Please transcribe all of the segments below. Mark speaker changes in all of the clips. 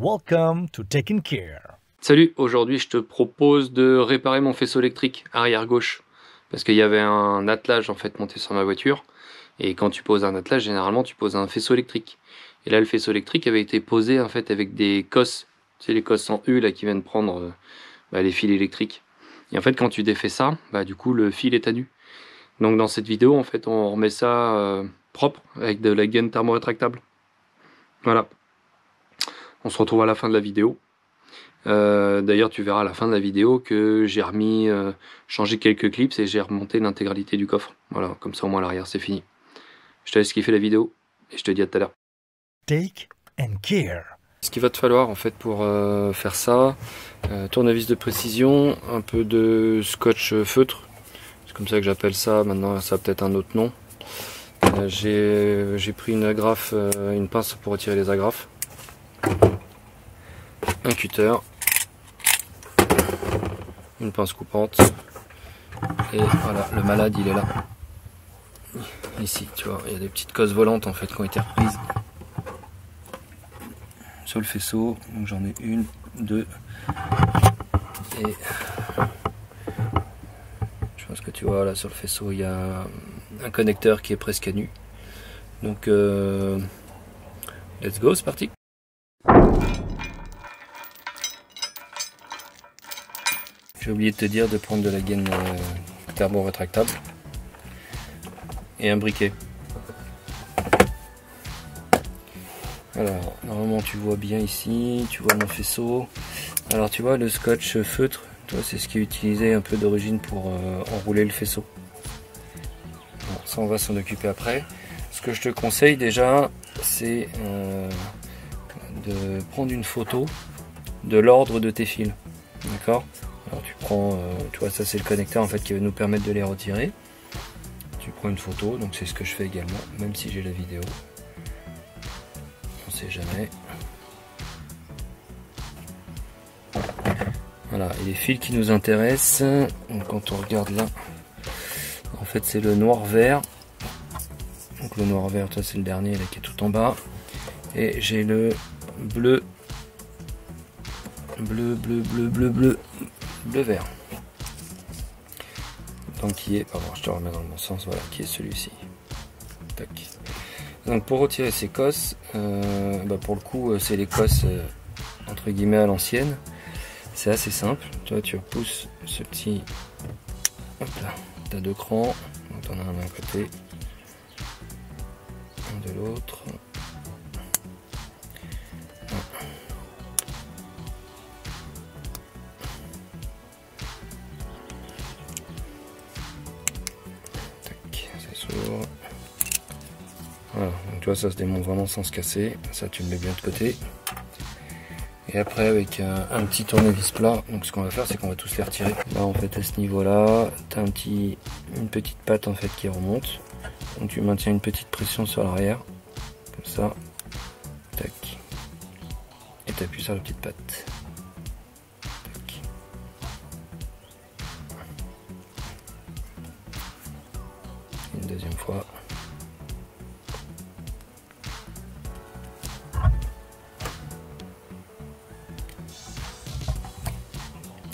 Speaker 1: Welcome to Taking Care.
Speaker 2: Salut, aujourd'hui je te propose de réparer mon faisceau électrique arrière gauche parce qu'il y avait un attelage en fait monté sur ma voiture et quand tu poses un attelage généralement tu poses un faisceau électrique et là le faisceau électrique avait été posé en fait avec des cosses, tu sais les cosses en U là qui viennent prendre les fils électriques et en fait quand tu défais ça du coup le fil est à nu. Donc dans cette vidéo en fait on remet ça propre avec de la gaine thermo-rétractable. Voilà, on se retrouve à la fin de la vidéo. D'ailleurs tu verras à la fin de la vidéo que j'ai remis, changé quelques clips et j'ai remonté l'intégralité du coffre. Voilà, comme ça au moins l'arrière c'est fini. Je te laisse kiffer la vidéo et je te dis à tout à l'heure.
Speaker 1: Take and care.
Speaker 2: Ce qu'il va te falloir en fait pour faire ça, tournevis de précision, un peu de scotch feutre, c'est comme ça que j'appelle ça, maintenant ça a peut-être un autre nom. J'ai pris une agrafe, une pince pour retirer les agrafes, un cutter, une pince coupante et voilà, le malade il est là, ici tu vois, il y a des petites cosses volantes en fait qui ont été reprises sur le faisceau, donc j'en ai une, deux et je pense que tu vois là sur le faisceau il y a un connecteur qui est presque à nu, donc let's go, c'est parti. J'ai oublié de te dire de prendre de la gaine thermo-rétractable et un briquet. Alors, normalement tu vois bien ici, tu vois mon faisceau. Alors tu vois le scotch feutre, c'est ce qui est utilisé un peu d'origine pour enrouler le faisceau. Bon, ça on va s'en occuper après. Ce que je te conseille déjà, c'est de prendre une photo de l'ordre de tes fils. D'accord ? Alors tu prends, tu vois, ça c'est le connecteur en fait qui va nous permettre de les retirer. Tu prends une photo, donc c'est ce que je fais également, même si j'ai la vidéo. On sait jamais. Voilà, et les fils qui nous intéressent, donc quand on regarde là, en fait c'est le noir-vert. Donc le noir-vert, ça c'est le dernier là qui est tout en bas. Et j'ai le bleu vert, donc qui est, pardon je te remets dans le bon sens, voilà, qui est celui-ci. Tac. Donc pour retirer ces cosses, pour le coup c'est les cosses entre guillemets à l'ancienne, c'est assez simple. Tu vois, tu repousses ce petit, hop là, t'as deux crans, donc t'en as un d'un côté, un de l'autre. Voilà, donc tu vois, ça se démonte vraiment sans se casser. Ça tu le mets bien de côté. Et après avec un petit tournevis plat, donc ce qu'on va faire c'est qu'on va tous les retirer. Là en fait à ce niveau là, tu as une petite patte en fait qui remonte. Donc tu maintiens une petite pression sur l'arrière, comme ça. Tac. Et tu appuies sur la petite patte. Tac. Une deuxième fois.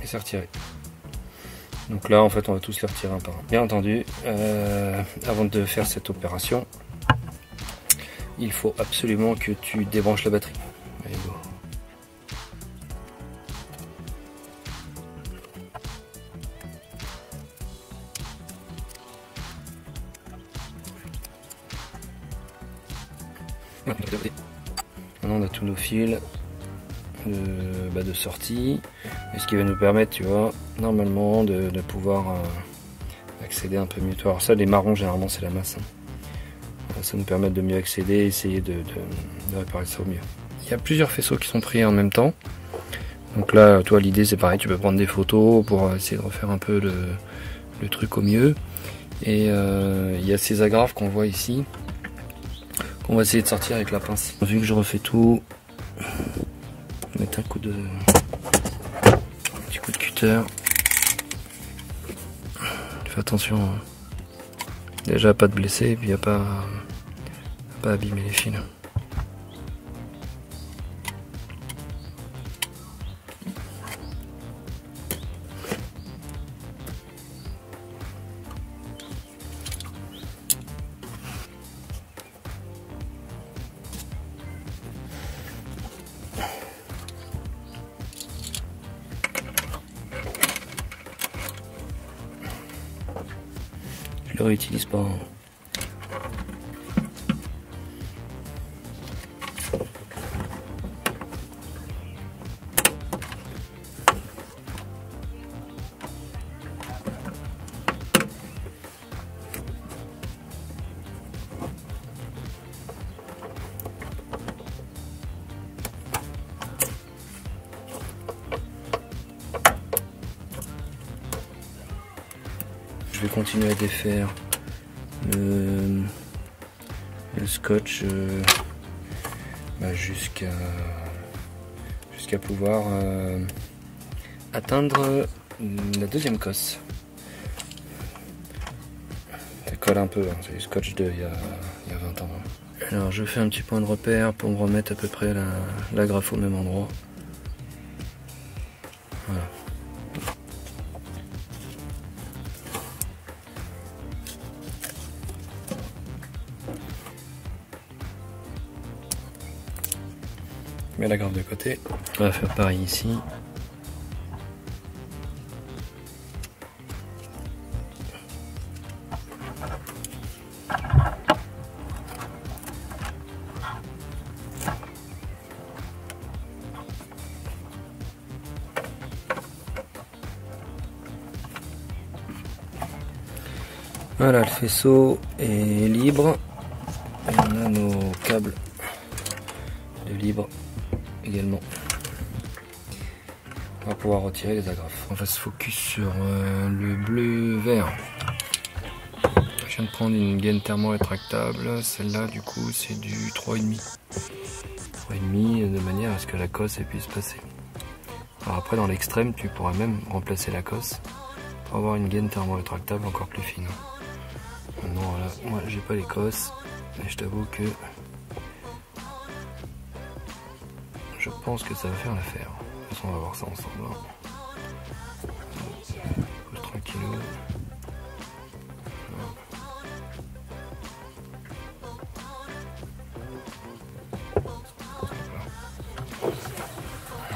Speaker 2: Et c'est retiré. Donc là en fait on va tous les retirer un par un. Bien entendu, avant de faire cette opération, il faut absolument que tu débranches la batterie. Allez go. Maintenant on a tous nos fils de sortie, et ce qui va nous permettre, tu vois, normalement de pouvoir accéder un peu mieux. Alors ça, les marrons généralement c'est la masse, hein. Ça nous permet de mieux accéder, essayer de réparer ça au mieux. Il y a plusieurs faisceaux qui sont pris en même temps, donc là toi l'idée c'est pareil, tu peux prendre des photos pour essayer de refaire un peu le truc au mieux. Et il y a ces agrafes qu'on voit ici qu'on va essayer de sortir avec la pince. Vu que je refais tout, mettre un petit coup de cutter. Fais attention, hein. Déjà pas de blesser, et puis à pas abîmer les fils. Je le réutilise pas. Je vais continuer à défaire le scotch jusqu'à pouvoir atteindre la deuxième cosse. Ça colle un peu, hein, c'est du scotch il y a 20 ans. Alors je fais un petit point de repère pour me remettre à peu près la graffe au même endroit. Voilà. Je mets la graffe de côté. On va faire pareil ici. Voilà, le faisceau est libre. Et on a nos câbles de libre également. On va pouvoir retirer les agrafes. On va se focus sur le bleu vert. Je viens de prendre une gaine thermo-rétractable. Celle-là, du coup, c'est du 3,5. 3,5 de manière à ce que la cosse puisse passer. Alors après, dans l'extrême, tu pourras même remplacer la cosse pour avoir une gaine thermo-rétractable encore plus fine. Maintenant, voilà, moi j'ai pas les cosses, mais je t'avoue que je pense que ça va faire l'affaire. De toute façon, on va voir ça ensemble. Pousse tranquillou.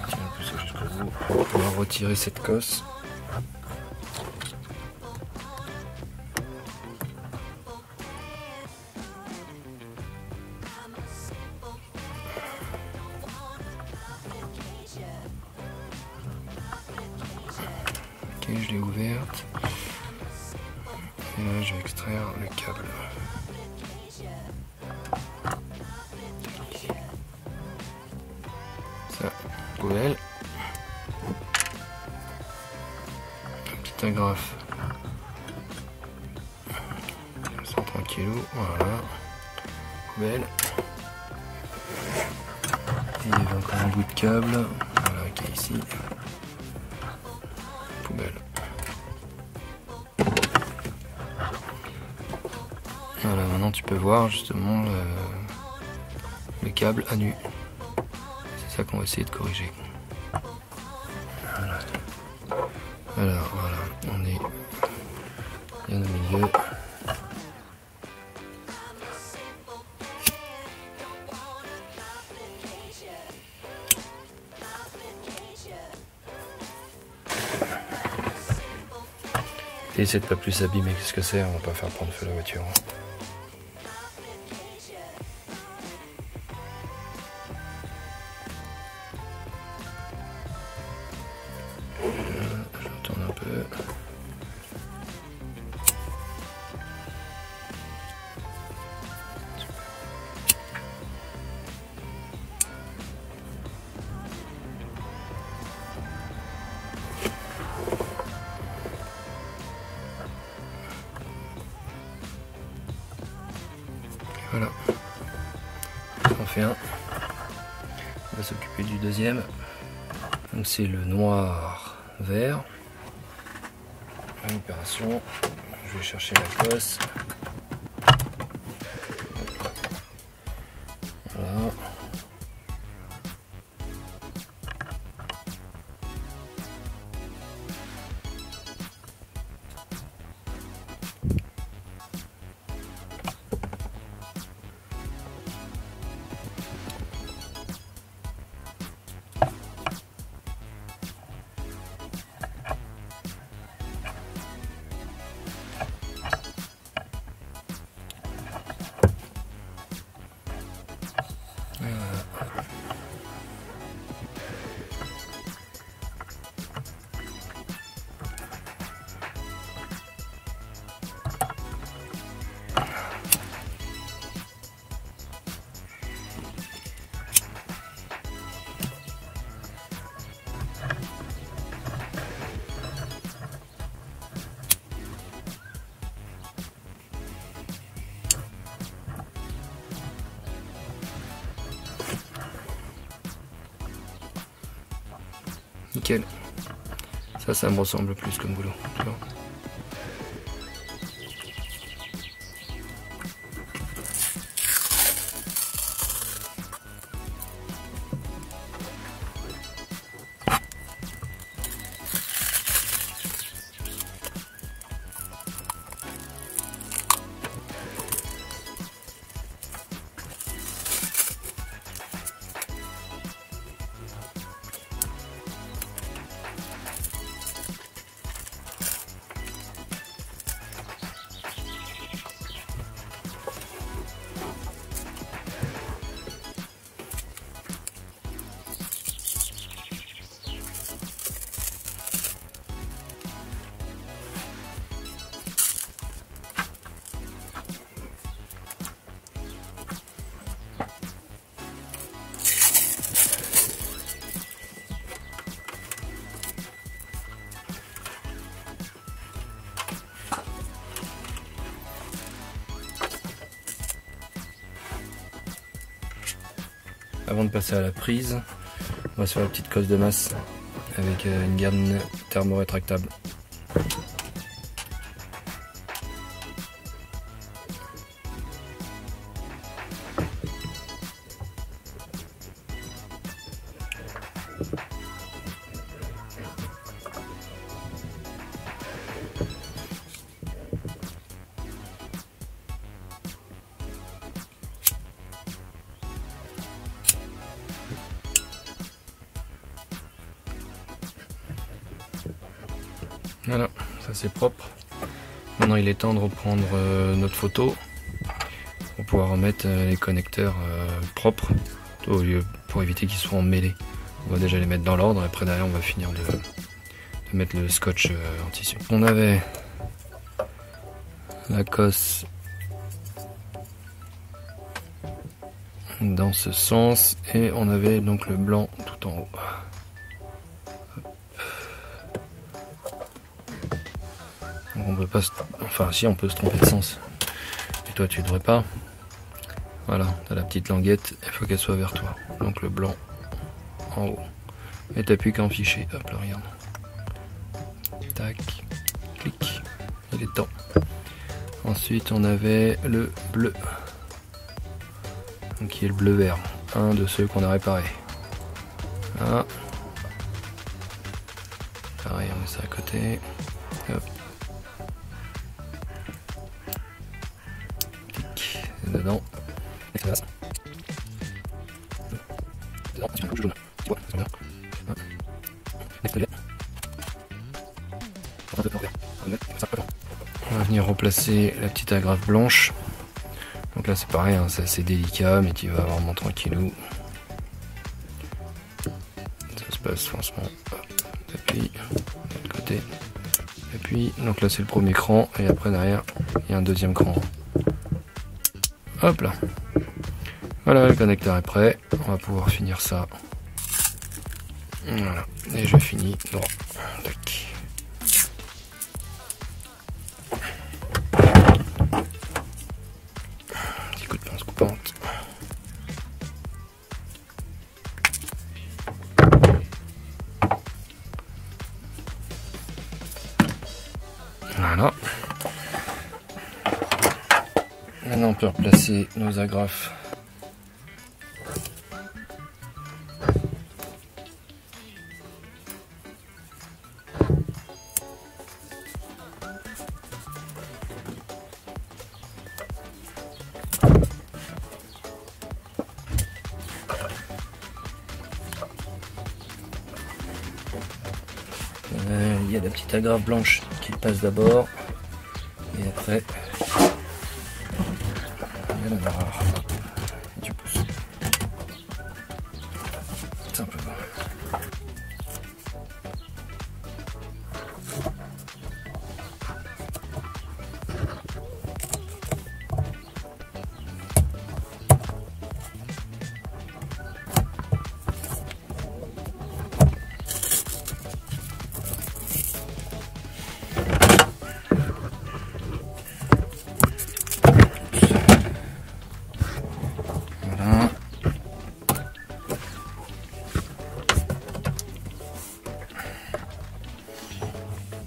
Speaker 2: Tiens, on pousse jusqu'au bout pour pouvoir retirer cette cosse. Ok, je l'ai ouverte. Et là, je vais extraire le câble. Ça, poubelle. Un petit agrafe. Ça tranquillou, voilà. Poubelle. Et il y avait encore un bout de câble, voilà, qui est ici. Poubelle. Voilà, maintenant tu peux voir justement le câble à nu. C'est ça qu'on va essayer de corriger. Voilà. Alors voilà, on est bien au milieu. Et essaie de pas plus s'abîmer, qu'est-ce que c'est, on va pas faire prendre feu la voiture. Je retourne un peu. Voilà, on fait un. On va s'occuper du deuxième. Donc c'est le noir vert. Une opération. Je vais chercher la cosse. Voilà. nickel. Ça me ressemble plus comme boulot. Tu vois. Avant de passer à la prise, on va se faire la petite cosse de masse avec une garde thermo-rétractable. Voilà, ça c'est propre. Maintenant il est temps de reprendre notre photo pour pouvoir remettre les connecteurs propres pour éviter qu'ils soient emmêlés. On va déjà les mettre dans l'ordre et après derrière on va finir de mettre le scotch en tissu. On avait la cosse dans ce sens et on avait donc le blanc tout en haut. On peut pas enfin si on peut se tromper de sens, et toi tu devrais pas. Voilà, t'as la petite languette, il faut qu'elle soit vers toi, donc le blanc en haut et t'appuies qu'en fichier. Hop là, regarde, tac, clic, il est temps. Ensuite on avait le bleu, donc qui est le bleu vert, un de ceux qu'on a réparé. Là pareil, on met ça à côté. Hop. Dedans. On va venir replacer la petite agrafe blanche. Donc là c'est pareil, hein, c'est assez délicat, mais tu vas vraiment tranquillou. Ça se passe franchement. T'appuies de l'autre côté. Appuie. Donc là c'est le premier cran et après derrière il y a un deuxième cran. Hop là. Voilà, le connecteur est prêt. On va pouvoir finir ça. Voilà. Et je finis droit. Tac. Petit coup de pince coupante. Voilà. Maintenant on peut replacer nos agrafes. Il y a la petite agrafe blanche qui passe d'abord et après il y a la noire. Tu pousses simplement.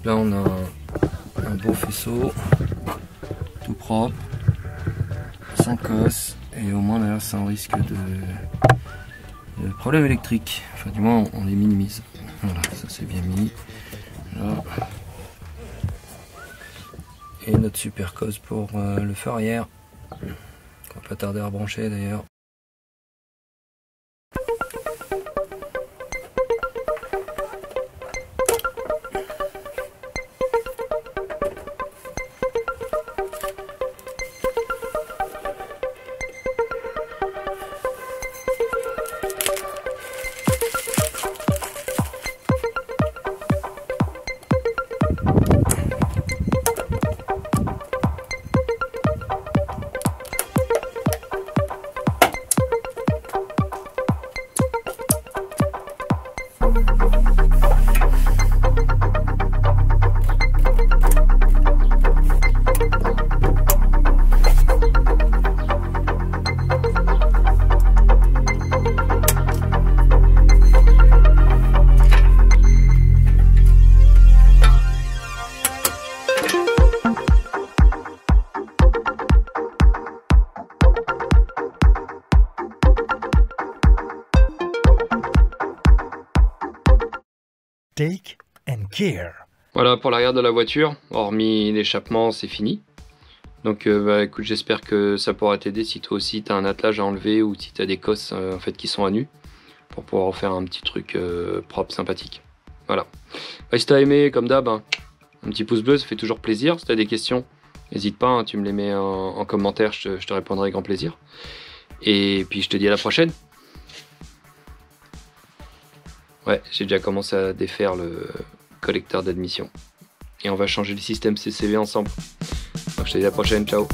Speaker 2: Là on a un beau faisceau, tout propre, sans casse, et au moins là sans risque de problème électrique. Enfin du moins on les minimise. Voilà, ça c'est bien mis. Là. Et notre super cause pour le feu arrière, qu'on va pas tarder à brancher d'ailleurs.
Speaker 1: Take and care.
Speaker 2: Voilà pour l'arrière de la voiture, hormis l'échappement c'est fini. Donc écoute, j'espère que ça pourra t'aider si toi aussi tu as un attelage à enlever ou si tu as des cosses en fait, qui sont à nu, pour pouvoir faire un petit truc propre, sympathique. Voilà. Si tu as aimé, comme d'hab, un petit pouce bleu, ça fait toujours plaisir. Si tu as des questions, n'hésite pas, hein, tu me les mets en commentaire, je te répondrai avec grand plaisir. Et puis je te dis à la prochaine. Ouais, j'ai déjà commencé à défaire le collecteur d'admission. Et on va changer le système CCV ensemble. Donc je te dis à la prochaine, ciao.